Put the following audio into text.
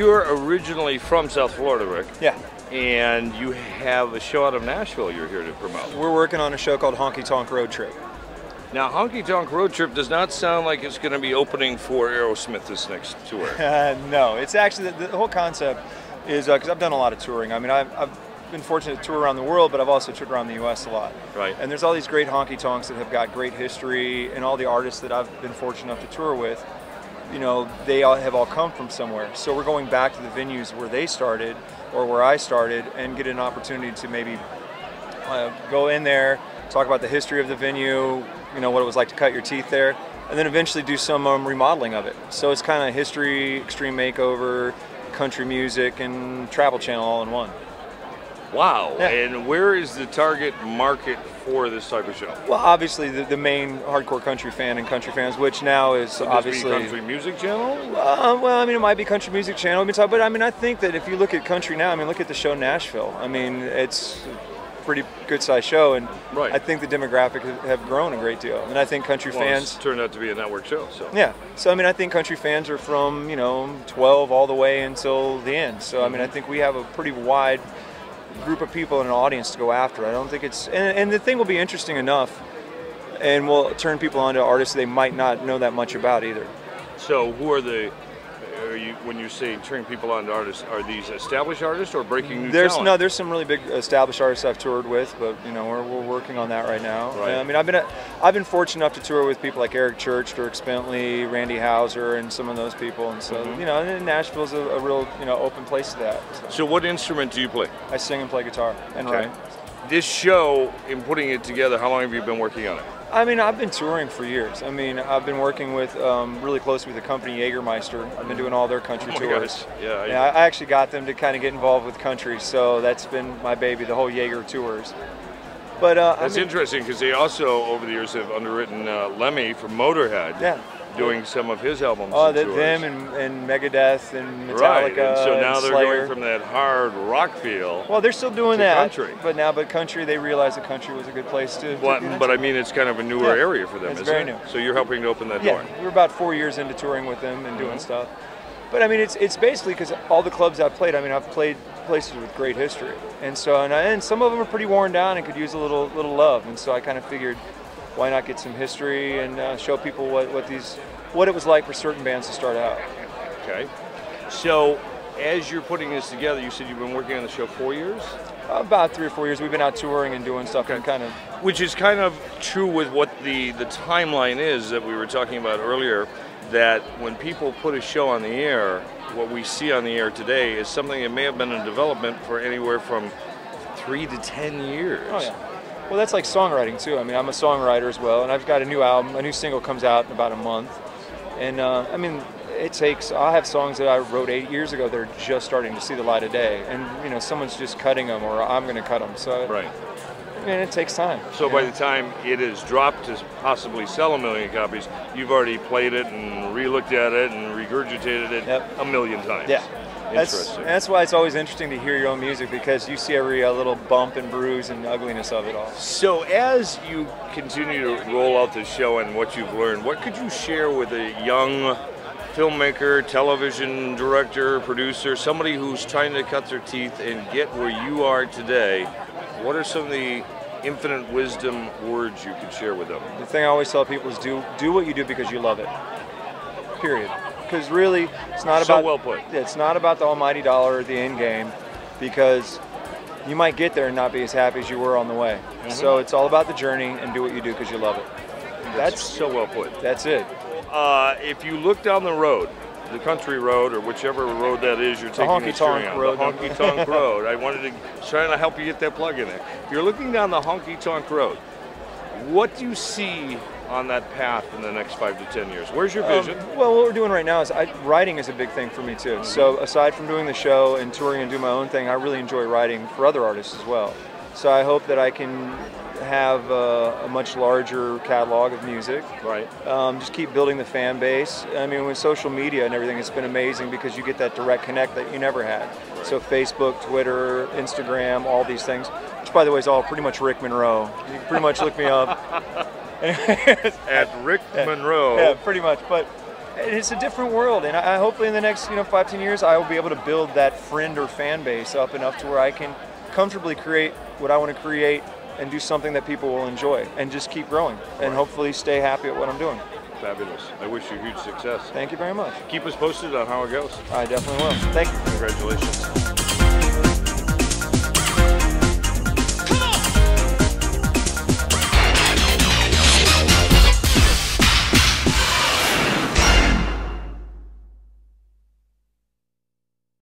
you're originally from South Florida, Rick. Yeah. And you have a show out of Nashville you're here to promote. We're working on a show called Honky Tonk Road Trip. Now, Honky Tonk Road Trip does not sound like it's going to be opening for Aerosmith this next tour. No, it's actually, the whole concept is, because I've done a lot of touring. I mean, I've been fortunate to tour around the world, but I've also toured around the U.S. a lot. Right. And there's all these great honky tonks that have got great history, and all the artists that I've been fortunate enough to tour with, you know, they all have come from somewhere. So we're going back to the venues where they started, or where I started, and get an opportunity to maybe go in there, talk about the history of the venue, you know, what it was like to cut your teeth there, and then eventually do some remodeling of it. So it's kind of history, extreme makeover, country music, and Travel Channel all in one. Wow. Yeah. And where is the target market for this type of show? Well, obviously the main hardcore country fan and country fans, which now is Could obviously this be Country Music Channel. Well, I mean, it might be Country Music Channel, but I mean, I think that if you look at country now, I mean, look at the show Nashville. I mean, it's a pretty good sized show, and right. I think the demographic have grown a great deal. And I think country fans it's turned out to be a network show. So yeah, so I mean, I think country fans are from 12 all the way until the end. So I mean, I think we have a pretty wide group of people in an audience to go after. I don't think it's, and the thing will be interesting enough, and will turn people on to artists they might not know that much about either. So who are when you say turn people on to artists, are these established artists or breaking new talent? No, there's some really big established artists I've toured with, but we're working on that right now. Right. I mean, I've been fortunate enough to tour with people like Eric Church, Dirk Bentley, Randy Houser, and some of those people, and so and Nashville's a real open place to that. So what instrument do you play? I sing and play guitar and write. This show, in putting it together, how long have you been working on it? I mean, I've been touring for years. I mean, I've been working with really closely with the company Jägermeister. I've been doing all their country tours. Gosh. Yeah, I actually got them to kind of get involved with country, so that's been my baby, the whole Jaeger tours. But that's interesting because they also, over the years, have underwritten Lemmy from Motorhead. Yeah. Doing some of his albums. Oh, them and Megadeth and Metallica. Right, and so now they're Slayer. going from that hard rock feel. Well, they're still doing that. Country. But country, they realized that country was a good place to. But I mean, it's kind of a newer area for them, it's isn't very it? new. So you're helping to open that door. Yeah, we're about 4 years into touring with them and doing stuff. But I mean, it's basically because all the clubs I've played. I mean, I've played places with great history, and so and some of them are pretty worn down and could use a little love. And so I kind of figured, why not get some history and show people what it was like for certain bands to start out. Okay. So, as you're putting this together, you said you've been working on the show 4 years? About 3 or 4 years. We've been out touring and doing stuff, and kind of. Which is kind of true with what the timeline is that we were talking about earlier. That when people put a show on the air, what we see on the air today is something that may have been in development for anywhere from 3 to 10 years. Oh yeah. Well, that's like songwriting too. I mean, I'm a songwriter as well, and I've got a new album, a new single comes out in about a month. And I mean, I have songs that I wrote 8 years ago that are just starting to see the light of day. And, someone's just cutting them, or I'm going to cut them. So, right. I mean, it takes time. So by the time it is dropped to possibly sell 1 million copies, you've already played it and re-looked at it and regurgitated it a million times. Yeah. Interesting. That's why it's always interesting to hear your own music, because you see every little bump and bruise and ugliness of it all. So as you continue to roll out the show and what you've learned, what could you share with a young filmmaker, television director, producer, somebody who's trying to cut their teeth and get where you are today? What are some of the infinite wisdom words you could share with them? The thing I always tell people is do what you do because you love it. Period. Because really, it's not about. So well put. It's not about the almighty dollar or the end game, because you might get there and not be as happy as you were on the way. So it's all about the journey, and do what you do because you love it. That's so well put. That's it. If you look down the road, the country road or whichever road that is you're taking this journey on, the Honky Tonk road. I wanted to try to help you get that plug in there. If you're looking down the Honky Tonk road, what do you see on that path in the next 5 to 10 years? Where's your vision? Well, what we're doing right now is writing is a big thing for me too. So aside from doing the show and touring and doing my own thing, I really enjoy writing for other artists as well. So I hope that I can have a much larger catalog of music. Right. Just keep building the fan base. I mean, with social media and everything, it's been amazing because you get that direct connect that you never had. Right. So Facebook, Twitter, Instagram, all these things, which by the way is all pretty much Rick Monroe. You can pretty much look me up. At Rick Monroe. Yeah, pretty much. And it's a different world, and I hopefully in the next 5-10 years I will be able to build that friend or fan base up enough to where I can comfortably create what I want to create and do something that people will enjoy and just keep growing and hopefully stay happy at what I'm doing. Fabulous. I wish you huge success. Thank you very much. Keep us posted on how it goes. I definitely will. Thank you. Congratulations.